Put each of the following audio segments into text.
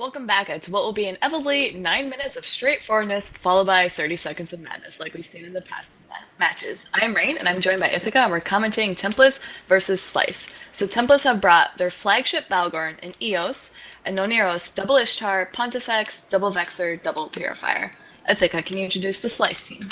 welcome back to what will be inevitably 9 minutes of straightforwardness, followed by 30 seconds of madness, like we've seen in the past matches. I'm Rain, and I'm joined by Ithaca, and we're commentating Templis versus Slice. So Templis have brought their flagship Balgorn in Eos, and Noneros, double Ishtar, Pontifex, double Vexer, double Purifier. Ithaca, can you introduce the Slice team?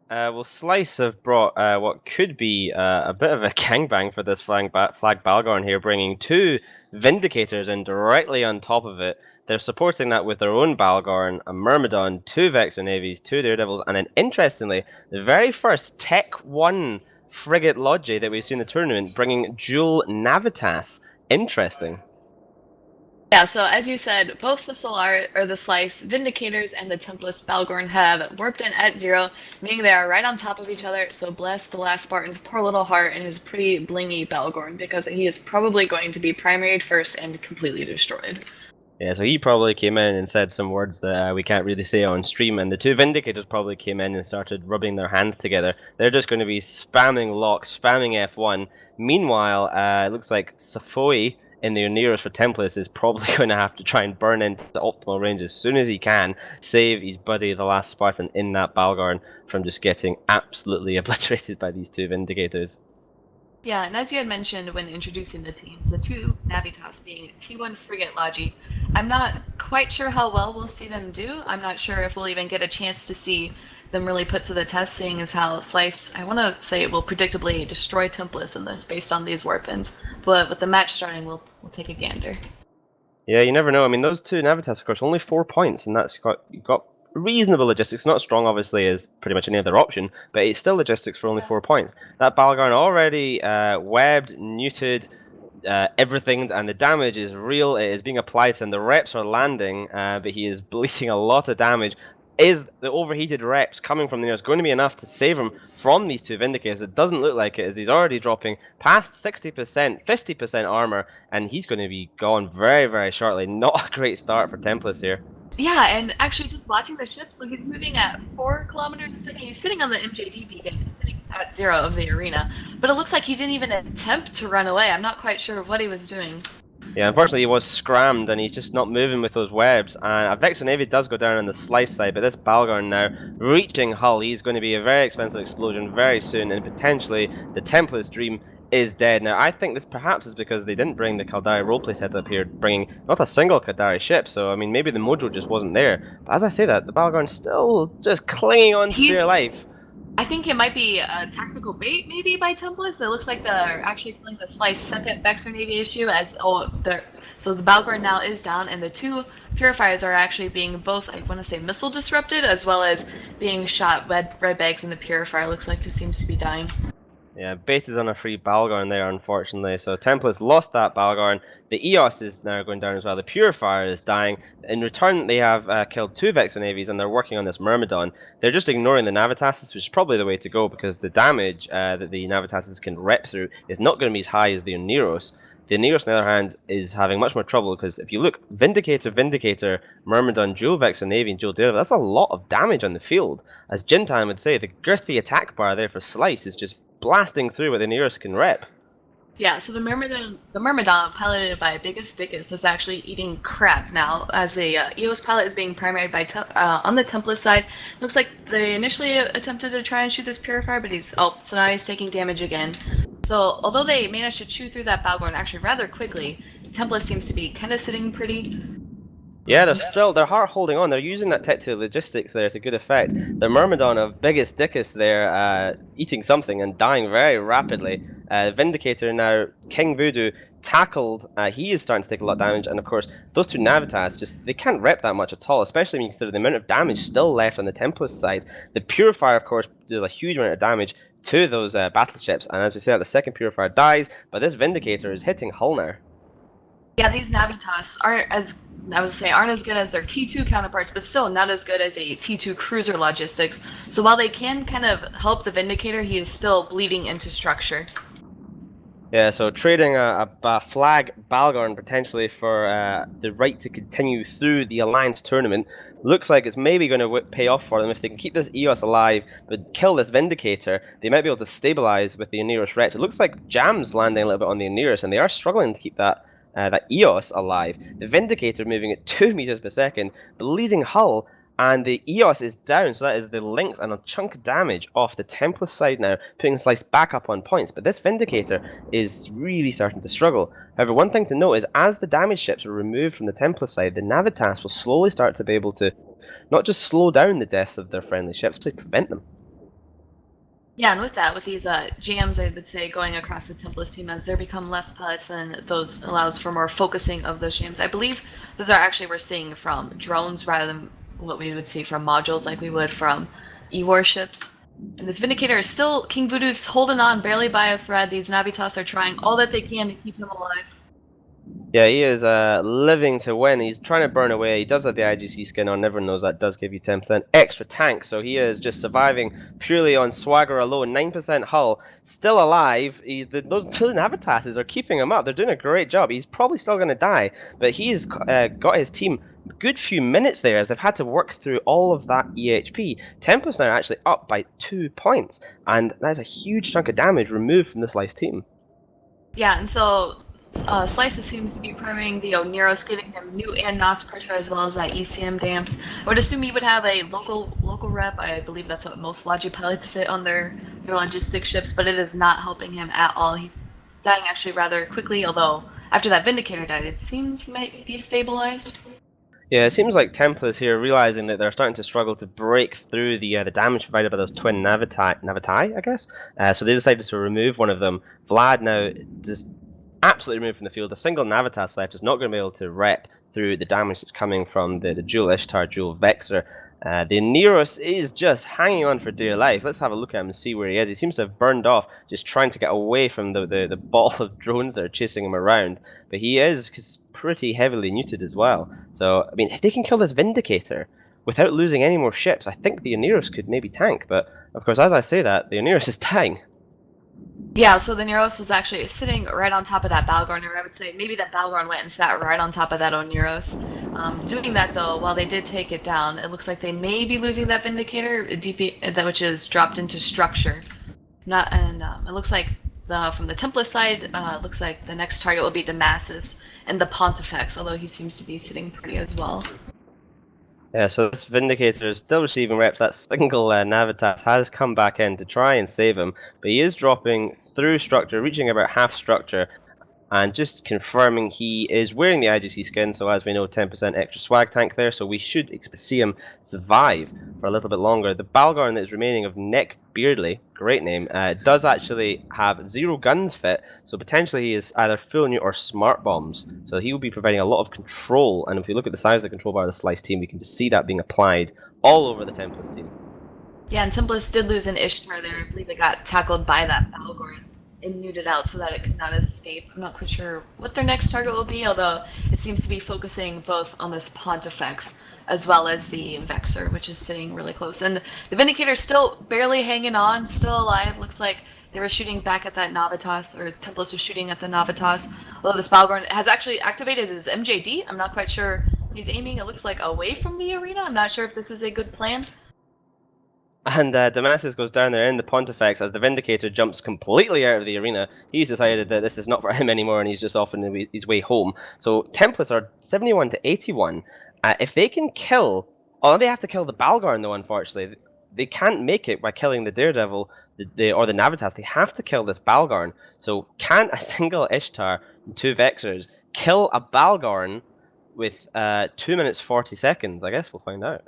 Well, Slice have brought what could be a bit of a gangbang for this flag Balgorn here, bringing two Vindicators in directly on top of it. They're supporting that with their own Balgorn, a Myrmidon, two Vexor Navies, two Daredevils, and then interestingly, the very first Tech 1 frigate Logi that we've seen in the tournament, bringing dual Navitas. Interesting. Yeah, so as you said, both the the Slice, Vindicators, and the Templis Balgorn have warped in at 0, meaning they are right on top of each other, so bless the last Spartan's poor little heart and his pretty blingy Balgorn, because he is probably going to be primaried first and completely destroyed. Yeah, so he probably came in and said some words that we can't really say on stream, and the two Vindicators probably came in and started rubbing their hands together. They're just going to be spamming locks, spamming F1. Meanwhile, it looks like Safoi in the Oneros for Templis is probably going to have to try and burn into the optimal range as soon as he can, save his buddy, the last Spartan, in that Balgorn from just getting absolutely obliterated by these two Vindicators. Yeah, and as you had mentioned when introducing the teams, the two Navitas being T1 Frigate Logi, I'm not quite sure how well we'll see them do. I'm not sure if we'll even get a chance to see them really put to the test, seeing as how Slice, I want to say, it will predictably destroy Templis in this based on these weapons. But with the match starting, we'll take a gander. Yeah, you never know. I mean, those two Navitas, of course, only 4 points, and you've got reasonable logistics. Not strong, obviously, as pretty much any other option, but it's still logistics for only 4 points. That Balgorn already webbed, neutered, everything, and the damage is real. It is being applied to him. The reps are landing, but he is bleeding a lot of damage. Is the overheated reps coming from the Oneros going to be enough to save him from these two Vindicators? It doesn't look like it, as he's already dropping past 60%, 50% armor, and he's going to be gone very, very shortly. Not a great start for Templis here. Yeah, and actually just watching the ships, look, he's moving at 4 kilometers a second. He's sitting on the MJD beacon, sitting at 0 of the arena. But it looks like he didn't even attempt to run away. I'm not quite sure what he was doing. Yeah, unfortunately he was scrammed and he's just not moving with those webs. And a Vexor Navy does go down on the Slice side, but this Balgorn now reaching Hull, he's going to be a very expensive explosion very soon, and potentially the Templis dream is dead. Now, I think this perhaps is because they didn't bring the Caldari roleplay setup here, bringing not a single Caldari ship, so I mean maybe the mojo just wasn't there. But as I say that, the Balgorn's still just clinging on to their life. I think it might be a tactical bait, maybe, by Templis. It looks like they're actually pulling the Slice second Vexor Navy issue as, so the Balgorn now is down, and the two Purifiers are actually being both, I want to say, missile disrupted, as well as being shot. Red bags, and the Purifier looks like it seems to be dying. Yeah, baited on a free Balgorn there, unfortunately. So Templis lost that Balgorn. The Eos is now going down as well. The Purifier is dying. In return, they have killed two Vexor Navies, and they're working on this Myrmidon. They're just ignoring the Navitases, which is probably the way to go, because the damage that the Navitases can rep through is not going to be as high as the Oneros. The Oneros, on the other hand, is having much more trouble, because if you look, Vindicator, Myrmidon, dual Vexor Navy, and dual Daredevil, that's a lot of damage on the field. As Jintan would say, the girthy attack bar there for Slice is just blasting through what the Oneros can rep. Yeah, so the Myrmidon, piloted by Biggest Dickus, is actually eating crap now, as the EOS pilot is being primaried by on the Templis side. Looks like they initially attempted to try and shoot this Purifier, but so now he's taking damage again. So although they managed to chew through that Balgorn actually rather quickly, Templis seems to be kind of sitting pretty. Yeah, they're hard holding on. They're using that tactical logistics there to good effect. The Myrmidon of Biggest Dickus there, eating something and dying very rapidly. Vindicator now, King Voodoo, tackled. He is starting to take a lot of damage, and of course, those two Navitas, they can't rep that much at all, especially when you consider the amount of damage still left on the Templis side. The Purifier, of course, does a huge amount of damage to those battleships, and as we said, the second Purifier dies, but this Vindicator is hitting Hull now. Yeah, these Navitas aren't as good as their T2 counterparts, but still not as good as a T2 cruiser logistics. So while they can kind of help the Vindicator, he is still bleeding into structure. Yeah, so trading a flag Balgorn potentially for the right to continue through the Alliance tournament looks like it's maybe going to pay off for them. If they can keep this EOS alive but kill this Vindicator, they might be able to stabilize with the Oneros Wretch. It looks like Jam's landing a little bit on the Oneros, and they are struggling to keep that that EOS alive. The Vindicator moving at 2 meters per second, bleeding hull, and the EOS is down, so that is the links and a chunk of damage off the Templis side now, putting Slice back up on points. But this Vindicator is really starting to struggle. However, one thing to note is as the damage ships are removed from the Templis side, the Navitas will slowly start to be able to not just slow down the deaths of their friendly ships, but prevent them. Yeah, and with that, with these jams, I would say going across the Templis team, as there become less pilots, then those allows for more focusing of those jams. I believe those are actually we're seeing from drones rather than what we would see from modules like we would from E-warships. And this Vindicator is still, King Voodoo's holding on barely by a thread. These Navitas are trying all that they can to keep him alive. Yeah, he is living to win. He's trying to burn away. He does have the IGC skin on. Everyone knows that does give you 10% extra tank. So he is just surviving purely on swagger alone. 9% hull, still alive. Those two Navitases are keeping him up. They're doing a great job. He's probably still going to die, but he's got his team a good few minutes there as they've had to work through all of that EHP. Templis now actually up by 2 points, and that's a huge chunk of damage removed from the Slice team. Yeah, and so Slice seems to be priming the Oneros, giving him new and NOS pressure as well as that ECM damps. I would assume he would have a local rep. I believe that's what most Logi pilots fit on their logistics ships, but it is not helping him at all. He's dying actually rather quickly, although after that Vindicator died, it seems he might be stabilized. Yeah, it seems like Templis here realizing that they're starting to struggle to break through the damage provided by those twin Navitai, I guess. So they decided to remove one of them. Vlad now just absolutely removed from the field. A single Navitas left is not going to be able to rep through the damage that's coming from the dual Ishtar, dual Vexor. The Neros is just hanging on for dear life. Let's have a look at him and see where he is. He seems to have burned off, just trying to get away from the ball of drones that are chasing him around. But he is pretty heavily neuted as well. So, I mean, if they can kill this Vindicator without losing any more ships, I think the Oneros could maybe tank. But, of course, as I say that, the Oneros is dying. Yeah, so the Neros was actually sitting right on top of that Balgorn, or I would say maybe that Balgorn went and sat right on top of that Oneros. Doing that, though, while they did take it down, it looks like they may be losing that Vindicator, which is dropped into structure. It looks like from the Templis side, it looks like the next target will be Damasus and the Pontifex, although he seems to be sitting pretty as well. Yeah, so this Vindicator is still receiving reps. That single Navitas has come back in to try and save him, but he is dropping through structure, reaching about half structure, and just confirming he is wearing the IGC skin, so as we know, 10% extra swag tank there, so we should expect to see him survive for a little bit longer. The Balgorn that is remaining of Nick Beardley, great name, does actually have 0 guns fit, so potentially he is either full new or smart bombs, so he will be providing a lot of control, and if you look at the size of the control bar of the Slice team, we can just see that being applied all over the Templis team. Yeah, and Templis did lose an Ishtar there. I believe they got tackled by that Balgorn and neuted out so that it could not escape. I'm not quite sure what their next target will be, although it seems to be focusing both on this Pontifex as well as the Vexor, which is sitting really close. And the Vindicator's still barely hanging on, still alive. Looks like they were shooting back at that Navitas, or Templis was shooting at the Navitas. Although this Balgorn has actually activated his MJD. I'm not quite sure. He's aiming, it looks like, away from the arena. I'm not sure if this is a good plan. And Damasus goes down there in the Pontifex as the Vindicator jumps completely out of the arena. He's decided that this is not for him anymore and he's just off on his way home. So Templis are 71 to 81. If they can kill... Oh, they have to kill the Balgorn though, unfortunately. They can't make it by killing the Daredevil or the Navitas. They have to kill this Balgorn. So can a single Ishtar and 2 Vexors kill a Balgorn with 2 minutes 40 seconds? I guess we'll find out.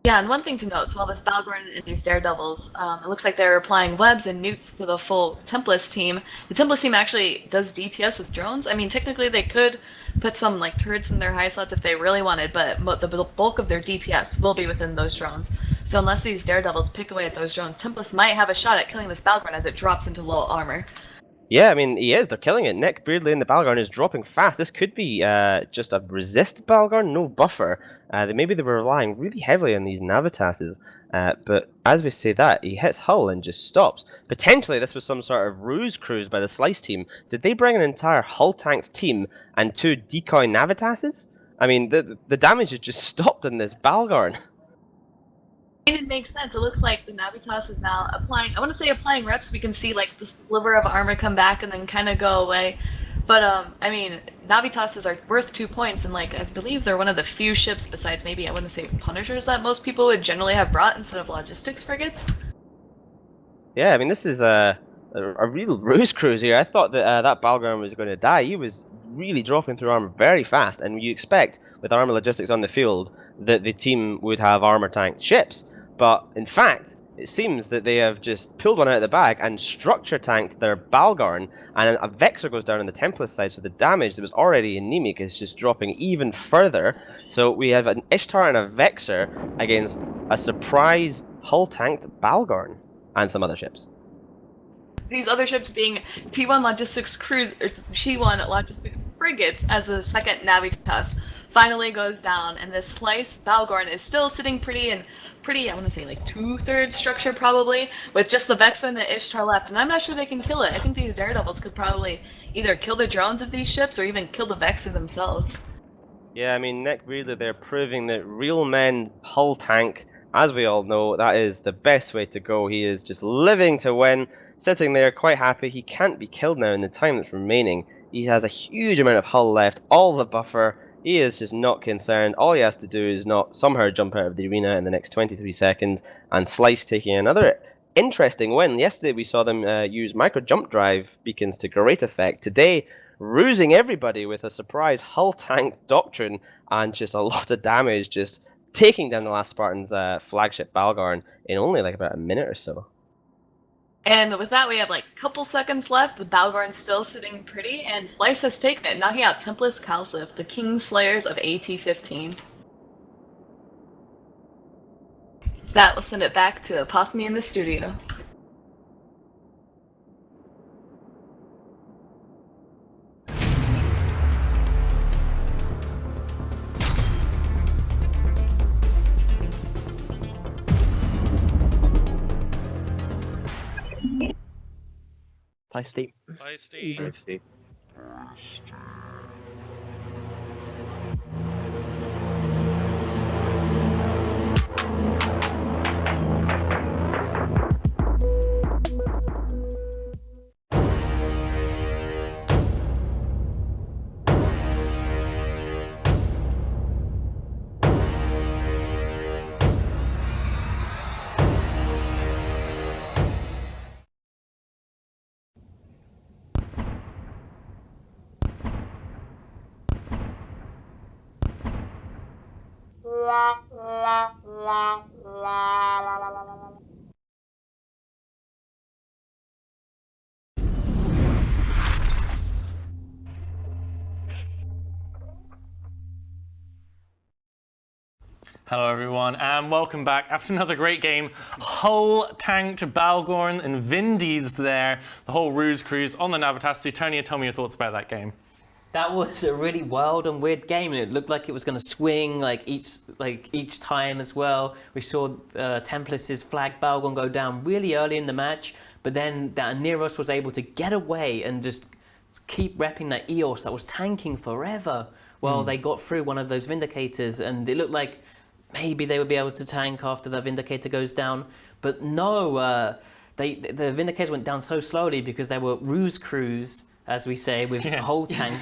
Yeah, and one thing to note, so while this Balgorn and these Daredevils, it looks like they're applying webs and nukes to the full Templis team. The Templis team actually does DPS with drones. I mean, technically they could put some like turrets in their high slots if they really wanted, but the bulk of their DPS will be within those drones. So unless these Daredevils pick away at those drones, Templis might have a shot at killing this Balgorn as it drops into low armor. Yeah, I mean, he is. They're killing it. Nick Beardley in the Balgorn is dropping fast. This could be just a resist Balgorn, no buffer. Maybe they were relying really heavily on these Navitases. But as we say that, he hits hull and just stops. Potentially this was some sort of ruse cruise by the Slice team. Did they bring an entire hull-tanked team and 2 decoy Navitases? I mean, the damage has just stopped in this Balgorn. It makes sense. It looks like the Navitas is now applying, I want to say applying reps. We can see like the sliver of armor come back and then kind of go away. But, I mean, Navitas are worth 2 points, and like I believe they're one of the few ships besides maybe I wouldn't say Punishers that most people would generally have brought instead of logistics frigates. Yeah, I mean, this is a real ruse cruise here. I thought that that Balgorn was going to die. He was really dropping through armor very fast, and you expect with armor logistics on the field that the team would have armor tank ships. But in fact, it seems that they have just pulled one out of the bag and structure tanked their Balgorn, and a Vexor goes down on the Templis side, so the damage that was already anemic is just dropping even further. So we have an Ishtar and a Vexor against a surprise hull-tanked Balgorn and some other ships. These other ships being T1 logistics cruise or T1 logistics frigates as the second Navitas finally goes down, and this slice Balgorn is still sitting pretty, I want to say like 2/3 structure probably, with just the Vexa and the Ishtar left, and I'm not sure they can kill it. I think these Daredevils could probably either kill the drones of these ships or even kill the Vexa themselves. Yeah, I mean, Nick, really, they're proving that real men hull tank. As we all know, that is the best way to go. He is just living to win, sitting there quite happy. He can't be killed now in the time that's remaining. He has a huge amount of hull left, all the buffer. He is just not concerned. All he has to do is not somehow jump out of the arena in the next 23 seconds, and Slice taking another interesting win. Yesterday we saw them use micro jump drive beacons to great effect. Today, rusing everybody with a surprise hull tank doctrine and just a lot of damage, just taking down the last Spartan's flagship Balgorn in only like about a minute or so. And with that, we have like a couple seconds left. The Balgorn's still sitting pretty, and Slice has taken it, knocking out Templis CALSF, the King Slayers of AT-15. That will send it back to Apophany in the studio. Play Steve. Bye, Steve. Easy. Steve. Hello everyone, and welcome back after another great game. Hull tanked Balgorn and Vindy's there. The whole ruse cruise on the Navitas. Chtonium, tell me your thoughts about that game. That was a really wild and weird game, and it looked like it was going to swing each time as well. We saw Templis' flag Balgorn go down really early in the match, but then that Neros was able to get away and just keep repping that Eos that was tanking forever while they got through one of those Vindicators, and it looked like maybe they would be able to tank after the Vindicator goes down, but no, the Vindicators went down so slowly because they were ruse crews, as we say, with a whole tank.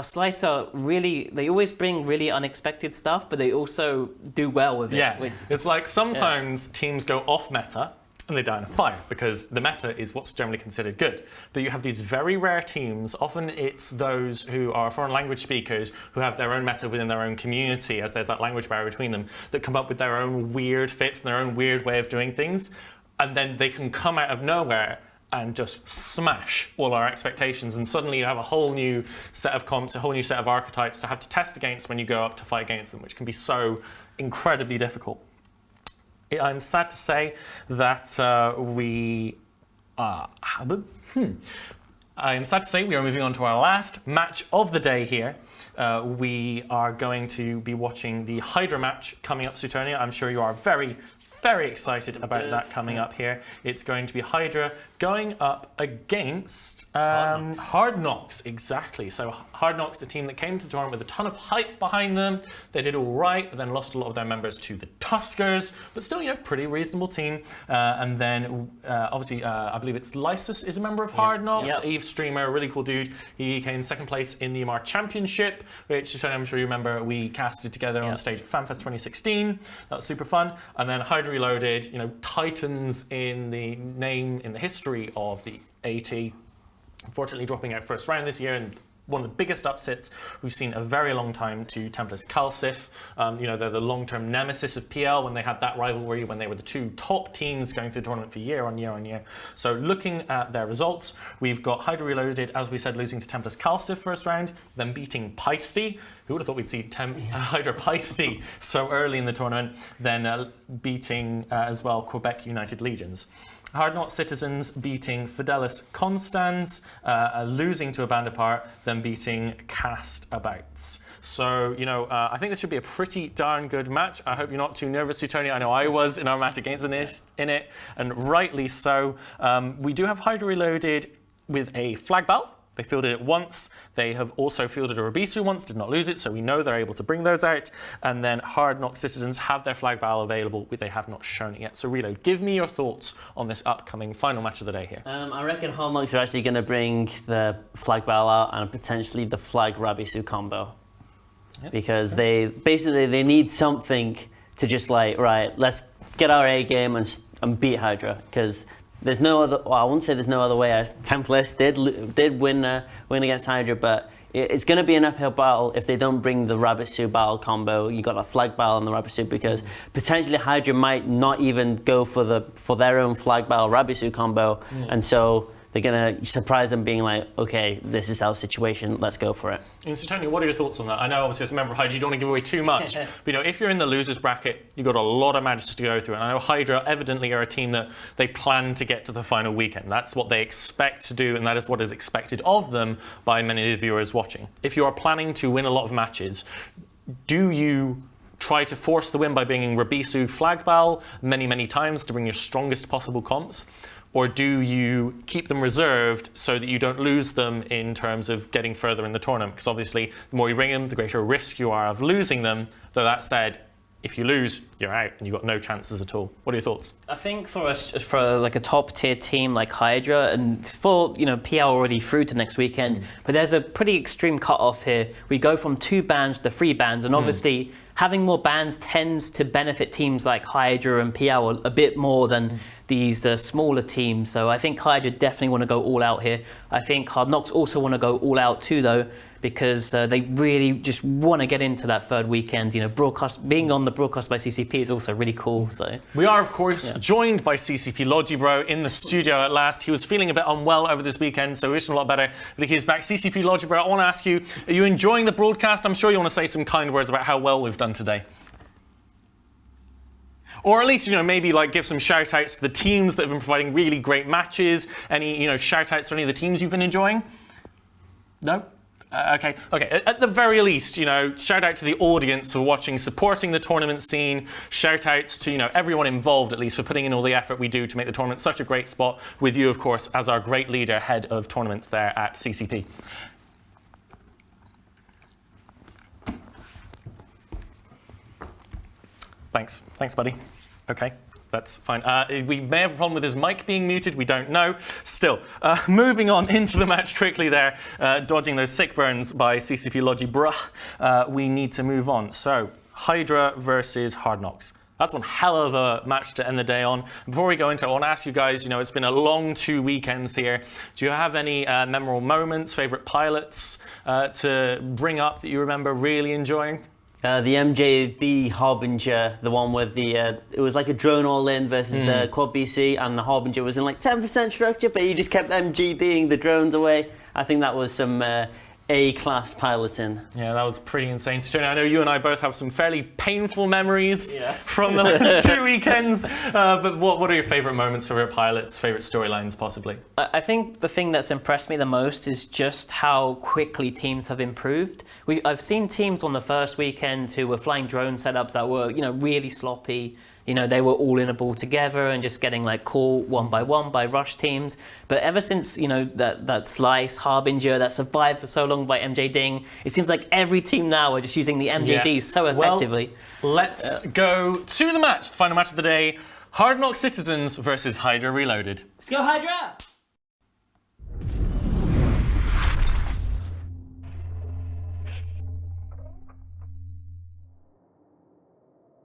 Slicer really, they always bring really unexpected stuff, but they also do well with it. Yeah, it's like sometimes teams go off meta and they die in a fire because the meta is what's generally considered good. But you have these very rare teams, often it's those who are foreign language speakers who have their own meta within their own community, as there's that language barrier between them, that come up with their own weird fits and their own weird way of doing things. And then they can come out of nowhere and just smash all our expectations, and suddenly you have a whole new set of comps, a whole new set of archetypes to have to test against when you go up to fight against them, which can be so incredibly difficult. I'm sad to say that I'm sad to say we are moving on to our last match of the day here. We are going to be watching the Hydra match coming up, Chtonium. I'm sure you are very, very excited about that coming up here. It's going to be Hydra going up against Hard Knocks, exactly. So Hard Knocks, a team that came to the tournament with a ton of hype behind them. They did all right, but then lost a lot of their members to the Tuskers, but still, pretty reasonable team. And then obviously, I believe it's Lysis is a member of Hard Knocks. Yep. Eve Streamer, really cool dude. He came second place in the EMR Championship, which I'm sure you remember we casted together on stage at FanFest 2016. That was super fun. And then Hydra Reloaded, titans in the name, in the history of the AT, unfortunately dropping out first round this year, and one of the biggest upsets we've seen a very long time to Templis CALSF. They're the long-term nemesis of PL when they had that rivalry, when they were the two top teams going through the tournament for year on year on year. So looking at their results, we've got Hydra Reloaded, as we said, losing to Templis CALSF first round, then beating Peisty. Who would have thought we'd see Hydra Peisty so early in the tournament, then beating as well Quebec United Legions. Hard Knot Citizens beating Fidelis Constans, losing to a band apart, then beating Cast Abouts. So, I think this should be a pretty darn good match. I hope you're not too nervous, Chtonium. I know I was in our match against it, and rightly so. We do have Hydra Reloaded with a flag belt. They fielded it once. They have also fielded a Rabisu once, did not lose it, so we know they're able to bring those out. And then Hard Knock Citizens have their flag battle available, but they have not shown it yet. So Reload, give me your thoughts on this upcoming final match of the day here. I reckon Hard Knocks are actually going to bring the flag battle out and potentially the flag Rabisu combo. Yep. Because they need something to just right, let's get our A game and beat Hydra, because there's no other. Well, I wouldn't say there's no other way. Templis did win against Hydra, but it's going to be an uphill battle if they don't bring the Rabisu battle combo. You got a flag battle and the Rabisu, because potentially Hydra might not even go for their own flag battle Rabisu combo, and so they're going to surprise them, being like, okay, this is our situation, let's go for it. And so, Tony, what are your thoughts on that? I know, obviously, as a member of Hydra, you don't want to give away too much, but if you're in the losers bracket, you've got a lot of matches to go through, and I know Hydra evidently are a team that they plan to get to the final weekend. That's what they expect to do, and that is what is expected of them by many of the viewers watching. If you are planning to win a lot of matches, do you try to force the win by bringing Rabisu flag battle many times to bring your strongest possible comps? Or do you keep them reserved so that you don't lose them in terms of getting further in the tournament? Because obviously, the more you bring them, the greater risk you are of losing them. Though that said, if you lose, you're out and you've got no chances at all. What are your thoughts? I think for a top tier team like Hydra, and for PL already through to next weekend, but there's a pretty extreme cutoff here. We go from 2 bans to 3 bans, and obviously having more bans tends to benefit teams like Hydra and PL a bit more than these smaller teams. So I think Hydra definitely want to go all out here. I think Hard Knocks also want to go all out too, though, because they really just want to get into that third weekend. Being on the broadcast by CCP is also really cool. So we are, of course, joined by CCP Logibro in the studio at last. He was feeling a bit unwell over this weekend, so we wish him a lot better. But he's back. CCP Logibro, I want to ask you, are you enjoying the broadcast? I'm sure you want to say some kind words about how well we've done today. Or at least, maybe give some shout outs to the teams that have been providing really great matches. Any, shout outs to any of the teams you've been enjoying? No? Okay. At the very least, shout out to the audience for watching, supporting the tournament scene. Shout outs to, everyone involved, at least, for putting in all the effort we do to make the tournament such a great spot, with you, of course, as our great leader, head of tournaments there at CCP. Thanks, buddy. Okay, that's fine. We may have a problem with his mic being muted. We don't know. Still, moving on into the match quickly there, dodging those sick burns by CCP Logibro. We need to move on. So, Hydra versus Hard Knocks. That's one hell of a match to end the day on. Before we go into it, I want to ask you guys, it's been a long 2 weekends here. Do you have any memorable moments, favorite pilots to bring up that you remember really enjoying? The MJ, Harbinger, the one with it was like a drone all-in versus the Quad BC, and the Harbinger was in 10% structure, but you just kept MGDing the drones away. I think that was some A-class piloting. Yeah, that was pretty insane. So, I know you and I both have some fairly painful memories from the last 2 weekends, but what are your favourite moments, favourite pilots, favourite storylines, possibly? I think the thing that's impressed me the most is just how quickly teams have improved. I've seen teams on the first weekend who were flying drone setups that were, really sloppy, you know, they were all in a ball together and just getting like caught one by rush teams. But ever since, you know, that Slice, Harbinger, that survived for so long by MJ Ding, it seems like every team now are just using the MJD so effectively. Well, let's go to the match, the final match of the day. Hard Knock Citizens versus Hydra Reloaded. Let's go Hydra!